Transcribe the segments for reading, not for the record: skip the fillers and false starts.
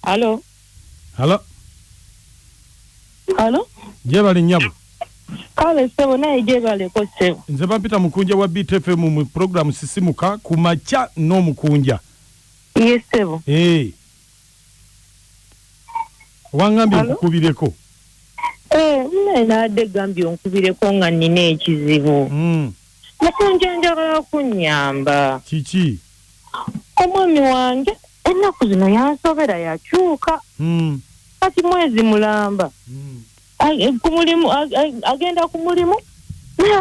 Hello. Hello. Hello. Jebali nyabu. Kale sebo na ijebali ko sebo. Nze bampita Mukunja wa BTFM mu program sisimuka kumacha no Mukunja. Yes sebo. Wangambi nkubireko. Nina de gambi nkubireko nga nine ekizibu. Mukunja njagala kunyamba. Kiki? Omwami wange ennaku zino yansobera Yakyuuka. Kati mwezi mulamba. Kumulimu agenda kumulimu.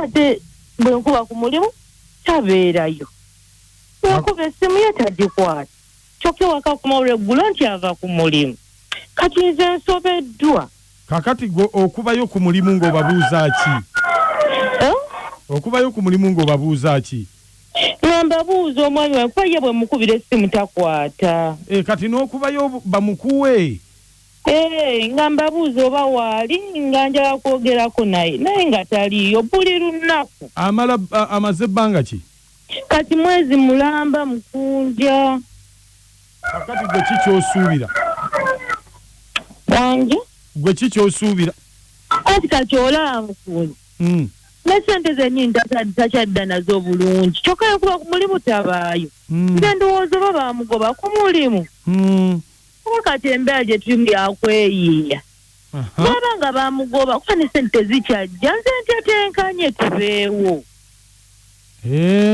Ate bwe nkuba kumulimu tabeerayo. Yakuba essimu ye tagikwata. Kyokka waka kumawulire eggulo nti ava kumulimu. Kati nze nsobeddwa. Kakati go okubayo ku mulimu ng'obabuuza ki? Okubayo ku mulimu ng'obabuuza ki? Mbabuuza omwami wange kuba ye bwe mukubira essimu takwata. Kati n'okubayo bamukuwe. Nga mbabuuza oba waali nga njala kwogerako naye nga taliyo buli lunaku. Amaze ebbanga ki? Kati mwezi mulamba Mukunja. Kakati gwe ki ky'osuubira? Wange? Gwe ki ky'osuubira? Kati olaba Mukunja. N'essente zennyini takyadda nazo bulungi. Kyokka yakuba ku mulimu tabaayo. Nze ndowooza oba baamugoba ku mulimu. Kuba kati embeera gye tuli yakweyiiya. Baba nga baamugoba kuba n'essente zikyajja nze ntetenkanye tubeewo.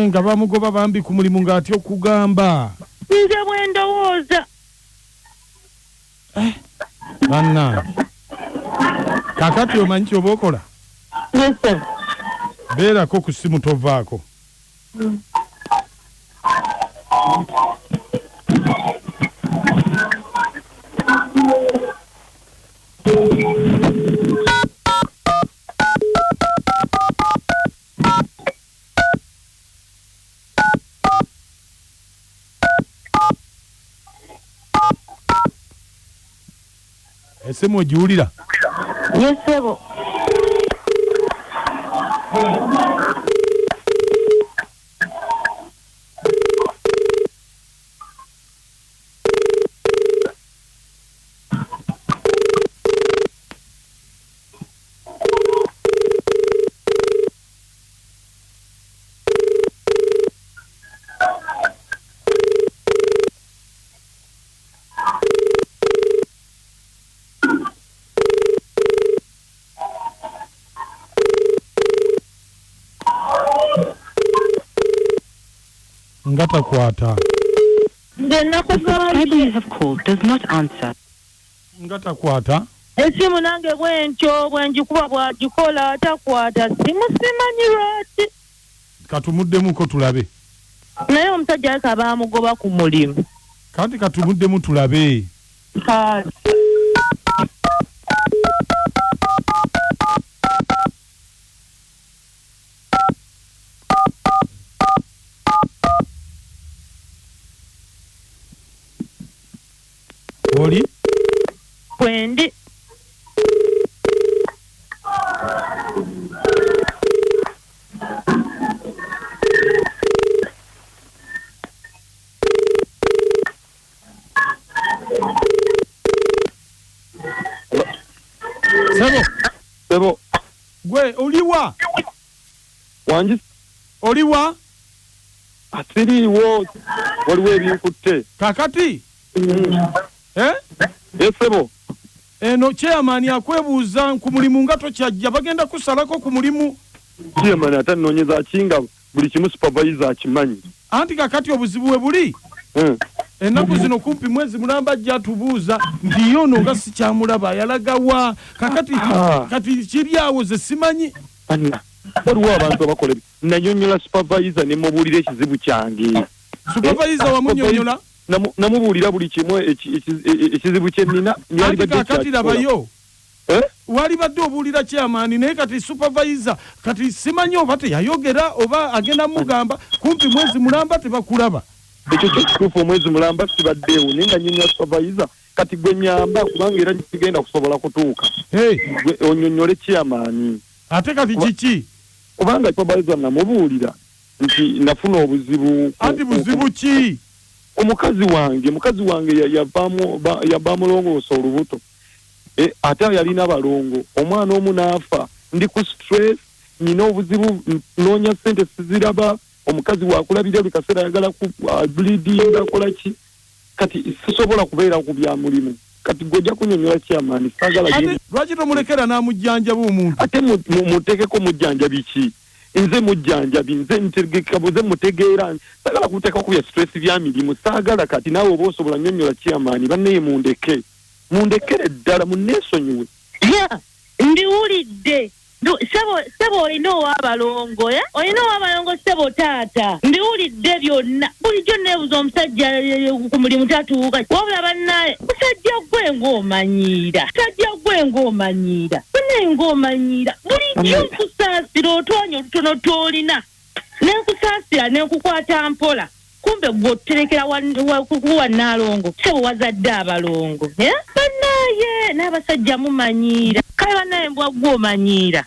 Nga baamugoba bambi ku mulimu ng'atya okugamba. Nze bwe ndowooza. Bannange. Kakati omanyi ky'oba okola? Yes, sir. Beerako ku ssimu tovaako. Essimu ogiwulira? Yes, sebo. Ngata kwata. The have called does not answer. Ngata kwata. Esimu nange bwentyo bwenjikuba bwagikola atakwata simu simanyi lwaki. Katumuddemu ko tulabe. Naye omusajja aleka baamugoba ku mulimu. Kati katumuddemu tulabe. Oli? Kwendi. Sebo. Gwe oliwa? Wange. Oliwa? Asiriwo. Waliwo ebinkutte. Kakati? Sebo. Eno chairman akwebuuza ku mulimu nga tokyajja bagenda kusalako ku mulimu. Chairman atanoonyeza kinga buli kimu supervisor akimanyi. Anti kakati obuzibu we buli? Ennaku zino kumpi mwezi mulamba ajja tubuuza nti yono nga si kyamulaba yalagawa kakati kati kiryawo ze simanyi. Waliwo abantu abakola nanyonyola supervisor ne mubuulira ekizibu kyange. Supervisor wamunyonyola? Namubuulira buli kimu ekizibu kye nnina. Anti kakati labayo wali badde obuulira chairman naye kati supervisor kati simanyi oba teyayogera oba agenda mugamba kumpi Mwezi Mulamba tebakulaba. Ekyo kituufu Omwezi Mulamba kibaddeewo naye nga nnyonnyola supervisor kati gwe nyamba kubanga era kigenda kusobola kutuuka. Onyonnyole chairman. Ate kati kiki? Kubanga supervisor namubuulira nti nafuna obuzibu. Ati buzibu ki? Omukazi wange yavaamu mulongoosa olubuto. Ate yalina abalongo omwana omu n'afa ndi ku stress nina obuzibu noonya ssente siziraba omukazi wakulabira buli kaseera ayagala ku bleeding akola ki kati sisobola kubeera ku bya mulimu kati gojja kunyonyola chairman sagala lwaki tomulekera n'amujjanjaba omuntu ate muteekeko mujjanjabi ki nze mujjanjabi nze ntegeka buze mutegeera sagala kuteeka ku bya stress bya mirimu sagala kati naawe oba osobola nyonyola chairman banne mundekere ddala munneesonyiwe. Ndiwulidde sebo olina ow'abalongo olina ow'abalongo sebo taata ndiwulidde byonna bulijjo neebuza omusajja ku mulimu tatuuka wabula bannaye musajja gwe ng'omanyiira naye ng'omanyiira bulijjo nkusaasira otwanya olutono tw'olina nenkusaasira nenkukwata mpola kumbe gwoterekera kukuwa naalongo sebo wazadde abalongo bannaye n'abasajja mumanyiira kale bannaye mbwa gw'omanyiira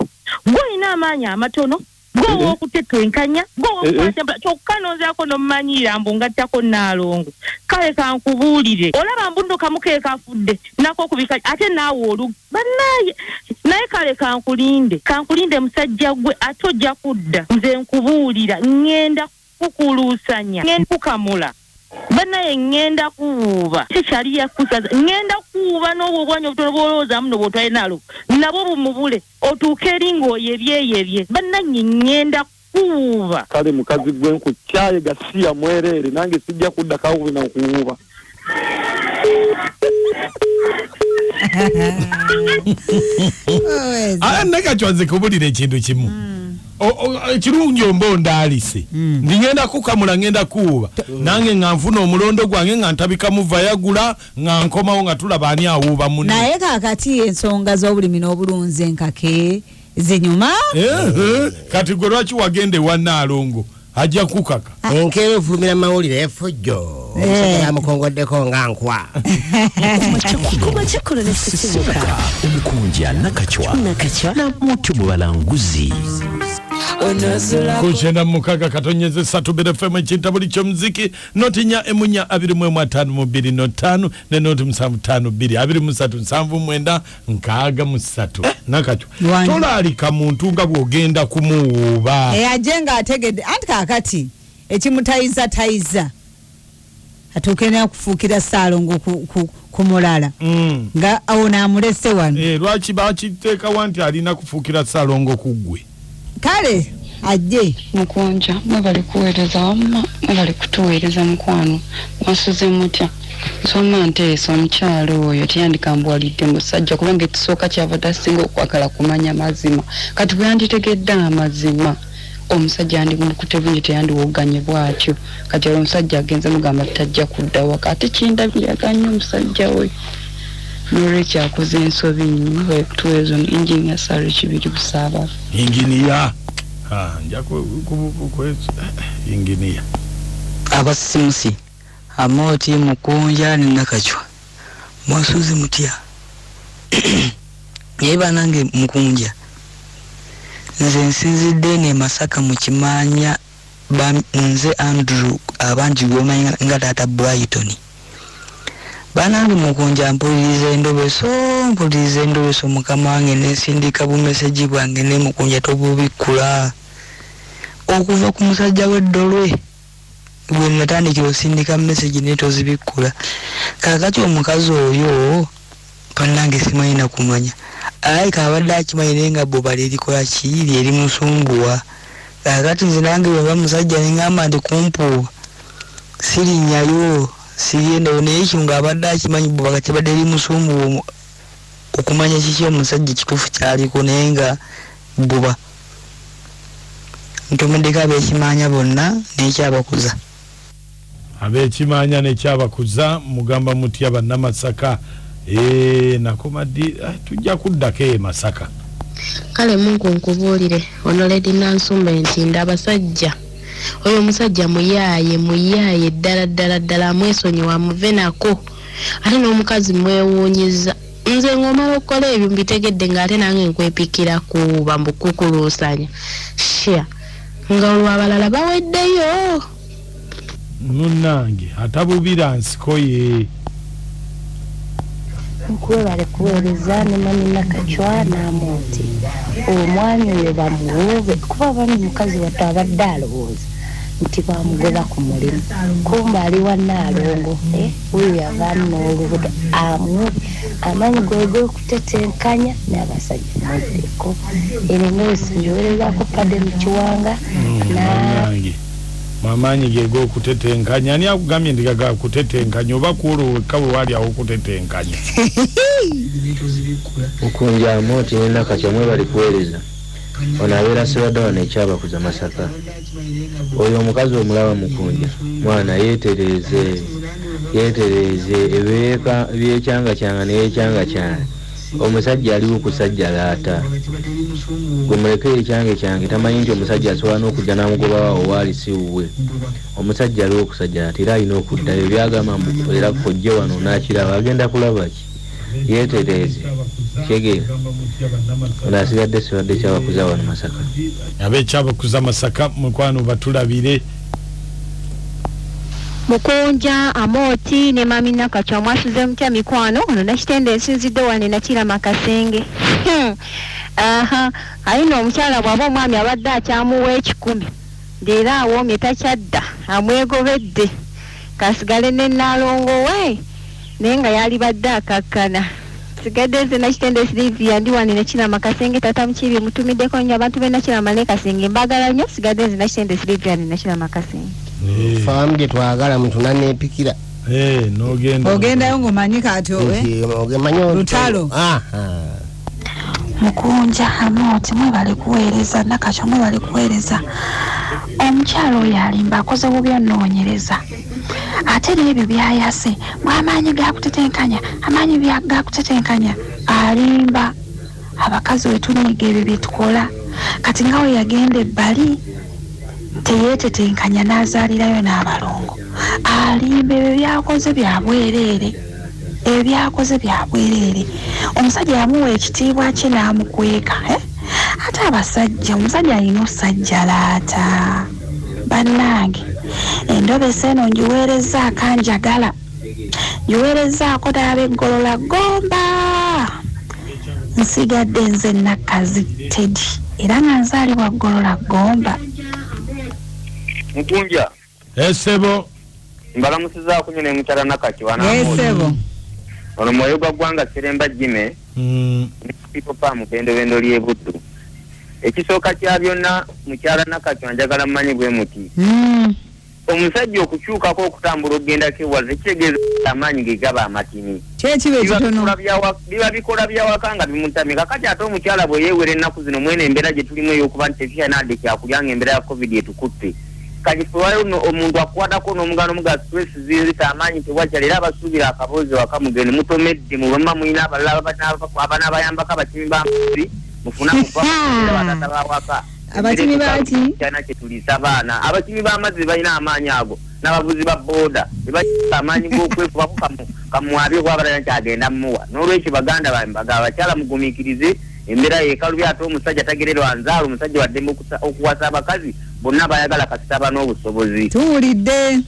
gw'olina amaanyi amatono gw'ow'okutetwenkanya gw'ow'okukwata kyokka noozaako n'omumanyiira mbu ngattako naalongo kale kankubuulire olaba mbu nno kamukeeka afudde nako okubika ate naawe olu bannaye naye kale kankulinde musajja gwe ate ojja kudda nze nkubuulira ngenda kukuluusanya ngenda kukamula bannaye ngenda kuwuuba sikyali yakusaza ngenda kuwuuba n'obwo obwanya obutono bw'olowooza muno bw'otwale nalo nabo bumubule otuuke eri ng'oyebyeyebye bannanyi ngenda kuwuuba kale mukazi gwe nkukyaye gasiya mwereere nange sijja kudda kawubi na kuwuuba nakatwanze kubulira ekintu kimu ekirungi ombonda alise ngenda kukamula ngenda kuuba nange nga nfuna omulondo gwange nga ntabikamu vayagula nga nkomawo nga tulaba ani awuuba munne naye kakati ensonga z'obulimi n'obulunzi enkake zinyuma kati gwe lwaki wagende wa Naalongo ajja kukaka enkeera efulumira mawulire efujjo yamukongoddeko nga nkwa Mukunja nakachwa na mutu mubalanguzi kuchenda mukaga katonyeze satu bere fm chintabuli chomziki notinya emunya abiri mwe mwatanu mubiri notanu ne noti msamu tanu biri abiri musatu nsamvu mwenda nkaga musatu nakachwa tola alika muntu nga bwogenda kumuuba ajenga ategede anti kakati ekimutaiza atukena kufukira Saalongo kumulala nga awona amulese wano lwaki bakiteeka wanti alina kufukira Saalongo kugwe kale ajje Mukunja mwebali kuweereza wamma mwebali kutuweereza mukwano mwasuze mutya nsoma nteesa omukyalo oyo tiyandikambwalidde musajja kubanga ekisooka kyava tasinga okwagala kumanya mazima kati bwe yanditegedde amazima omusajja andimukutebunye teyandiwoganye bwatyo kati olwo omusajja agenze mugamba tajja kudda waka ate kindabiraganye omusajja we n'olwekyo akoze ensobi nnyo bali kutuweereza engineer Sari Kibiri Busaaba engineer nja engineer abasimusi Amoti Mukunja Nakachwa mwasuze mutya yeba nange Mukunja nze nsinzidde ne Masaka mu Kimanya nze Andrew abangi gomanya nga Tata Brighton banange Mukunja mpuliriza Endobeso mukama wange nesindika bumeseji bwange ne Mukunja tobubikula okuva ku musajja w'eddolwe bwe natandikira osindika message netozibikula kakati omukazi oyo panange simanyi na kumanya ayi kabadde akimanyi nga bobali erikola kiri eri musumbuwa kakati nze nange bwe musajja ngamba ndi kumpuwa sirinyayo siyenda naye ekyo abadde akimanyi boba kibadde eri musumbuwa okumanya kiki omusajja kituufu kyaliko naye nga boba ntomedeka abekimanya bonna n'ekyabakuza abekimanya n'ekyabakuza mugamba mutya bannamasaka nakomadi tujja kuddako e Masaka. Kale Mungu nkubuulire ono Lady Nansumba nti ndabasajja oyo omusajja muyaaye ddala amwesonyiwa muve nako ate n'omukazi mwewuunyiza nze ng'omala okukola ebyo mbitegedde ng'ate nange nkwepikira kuba mbukukuluusanya shia nga olwo abalala baweddeyo munnange atabubira nsiko ye nkwebale kuweereza ne Mamina Kachwa n'amonti omwami oyo bamuwuube kuba bami mukazi wattu abadde alowooza nti bamugoba ku mulimu kumba ali wa Nnaalongo oyo yavaamu n'olubuto amanyi g'okutetenkanya n'abasajja muddeko enengosi njowerezako padde mu Kiwanga mamanyi gego kutetenkanya ani akugambye ndigaga kutetenkanya oba kuoloweka bwe wali awo kutetenkanya Mukunja amoti nenda kachamwe bali kuweereza onabeera sewaddawa nekyabakuza Masaka oyo omukazi omulaba Mukunja mwana yeetereeze ebeeka byekyanga kyanga neyekyanga kyane omusajja aliwo kusajja laata gumuleke ekyange tamanyi nti omusajja asobola n'okujja n'amugobawo waali si wuwe omusajja aliwo kusajja laata era alina okuddayo byagamba era kojje wano n'akiraba agenda kulaba ki yeetereeze kyegera onasigadde siwadde kyabakuza wano Masaka ab'ekyabakuza Masaka mukwano batulabire Mukunja amoti ne Mamina Kachwa mwasuze mutya mikwano ono nakitende ensinzidde wane nakira makasenge alina omukyala bw'aba omwami abadde akyamuwa 10 era awoomye takyadda amwegobedde kasigale ne Nnaalongo we naye nga yali badde akakkana sigadde nze nakitende Silivia ndi wane nakira makasenge tata mukibi mutumiddeko nnyo abantu be nakira male kasenge mbagala nnyo sigadde nze nakitende Silivia ne nakira makasenge famge twagala muntu nanepikira ogendayo ng'omanyika ati lutalo Mukunja amoti mwebale kuweereza Nakachwa mwebale kuweereza omukyalo oyo alimba akoze bubi anoonyereza ate n'ebyo byayase mwamaanyi gakutetenkanya alimba abakazi wetunyiga ebyo byetukola kati nga we yagenda ebbali teyeetetenkanya n'azaalirayo n'abalongo alimba ebyo byakoze byabwereere omusajja yamuwa ekitiibwa kye n'amukweka ate abasajja omusajja alina osajja laata bannange Endobeso eno ngiweereza akanjagala ngiweerezaako ddala eggolola gomba nsigadde nze Nakazi Teddy era nga nzaalibwa ggolola gomba Mukunja esebo mbalamusizaako nyo ne mukyala Nakachwa esebo ono mwoyo gwa ggwanga Seremba Jime pipopa mupendobendo ly'ebuddu ekisooka kya byonna mukyala Nakachwa njagala mmanyi bwe muti omusajja okukyukako okutambula okgendako ewaze kitegeeza amaanyi ge gaba amatini biba bikola byawaka nga bimutamika kati ate omukyala bwe yeewera ennaku zino mwene embeera gye tulimu ey'okuba nti tefiyanadde kyakulya nga embeera ya covid etukutte kalifuwayo omuntu akukwatako n'omugano muga stress ziyinzisa amaanyi tewakyala era abasuubira akaboozi waka mugende mutomedde mubama mulina abalala abana abayambako abatimi b'amazzi mufuna kuva batata bawaka abatimi bati kyana kyetulisa abaana abatimi b'amazzi balina amaanyi ago n'abavuzi ba booda tebalina amaanyi g'okwekubaku kamwabye kwabalala kyagenda mmuwa n'olwekyo baganda bambaga abakyala mugumiikirize embeera yeekalu ate omusajja tagererwa nzaalo omusajja waddemu okuwasa abakazi bonna bayagala kasitaba n'obusobozi tuwulidde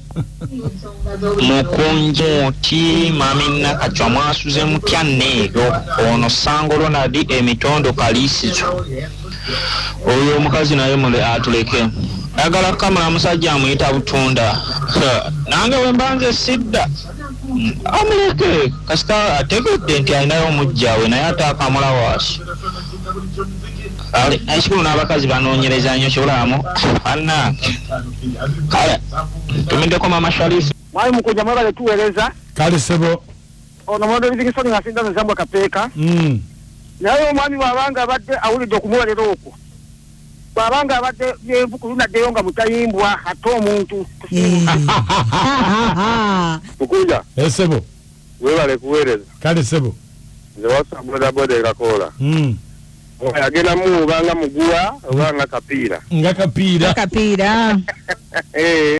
Mukunja oti Mamina Kachwa mwasuze mutya nneego ono Sango Ronald emitondo kaliisizo oyo omukazi naye mule atuleke ayagala kamala musajja amuyita butunda nange we mbanze sidda amuleke kasita ategedde nti alinayo omujjawe naye ataakamula waasi ekikulu n'abakazi banoonyereza nnyo kibulamu bannange kale tumiddeko mama Sharifu mwali Mukunja mwebale tuweereza kale sebo ono mwondo Livingston ngasinda nzambwa kapeeka naye omwami bw'abanga abadde awulidde okumuwolera okwo bw'abanga abadde yenvukulunaddeyo nga mutayimbwa ate omuntu Mukunja esebo webale kuweereza kale sebo nze wasa bodaboda ekakola agenda mu obanga muguwa obanga kapiira nga kapiira